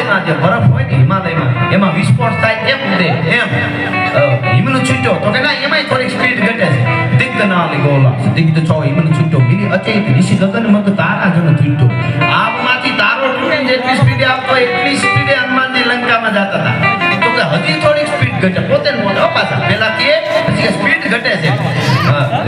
હિમાલયમાં જે બરફ હોય ને હિમાલયમાં એમાં વિસ્ફોટ થાય કેમ દે એમ હિમનું છૂટ્યો તો કે ના એમાંય થોડીક સ્પીડ ઘટે છે દિગ્ધ નાલી ગોલા દિગ્ધ છો હિમનું છૂટ્યો ગીરી અચેત ઋષિ ગગન મત તારા જન છૂટ્યો આપમાંથી તારો તૂટે જેટલી સ્પીડે આવતો એટલી સ્પીડે હનુમાનજી લંકામાં જતા હતા તો કે હજી થોડીક સ્પીડ ઘટે પોતે પાછા પેલા કે હજી સ્પીડ ઘટે છે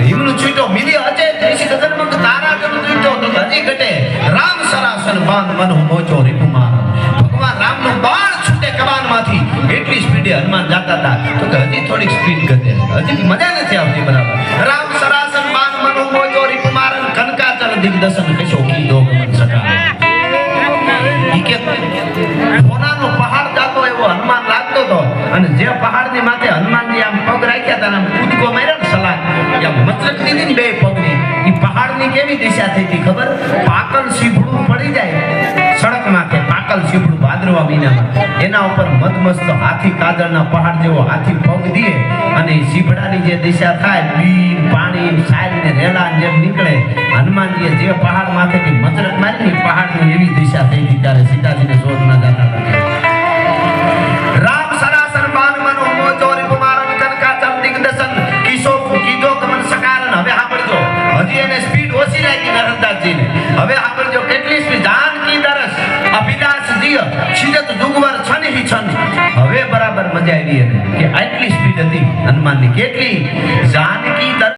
હિમનું છૂટ્યો મિલી અચેત ઋષિ ગગન મત તારા જન છૂટ્યો તો હજી ઘટે રામ સરાસન બાંધ મન મોચો રીપુમાન ભગવાન રામનું બાણ છૂટે કમાનમાંથી એટલી સ્પીડે હનુમાન જાતા હતા તો કે હજી થોડીક સ્પીડ ઘટે હજી મજા નથી આવતી બરાબર રામ સરાસન બાંધ મન મોચો રીપુમાન કનકાચલ દિગ્દર્શન કશો કીધો ગમન સકા ઈ કે સોનાનો પહાડ જાતો એવો હનુમાન લાગતો હતો અને જે પહાડની માથે હનુમાનજી આમ પગ રાખ્યા હતા આમ કૂદકો માર્યો ને સલાહ આમ મચરક દીધી ને બે પગની ઈ પહાડની કેવી દિશા થઈ હતી ખબર પાકલ સીભડું પડી જાય સડક માથે પાકલ સીભડું ભાદરવા મહિનામાં એના ઉપર મદમસ્ત હાથી કાજળના પહાડ જેવો હાથી પગ દીએ અને સીભડાની જે દિશા થાય બીન પાણી સારી ને રેલા જેમ નીકળે હનુમાનજીએ જે પહાડ માથેથી મચરક મારી ને પહાડની એવી દિશા થઈ હતી ત્યારે સીતાજીને શોધમાં જતા હતા રામ સરાસર બાન મનો મોચો રીપુમારન કનકાચલ દિગ્દર્શન કિશો કીધો ગમન સકારન હવે સાંભળજો હજી એને સ્પીડ ઓછી લાગી નરદાસજીને હવે સાંભળજો કેટલી સ્પીડ જાનકી દરસ અભિલાષ દિય શિજત દુગવર છન હી છન હવે બરાબર મજા આવી એને કે આટલી સ્પીડ હતી હનુમાનની કેટલી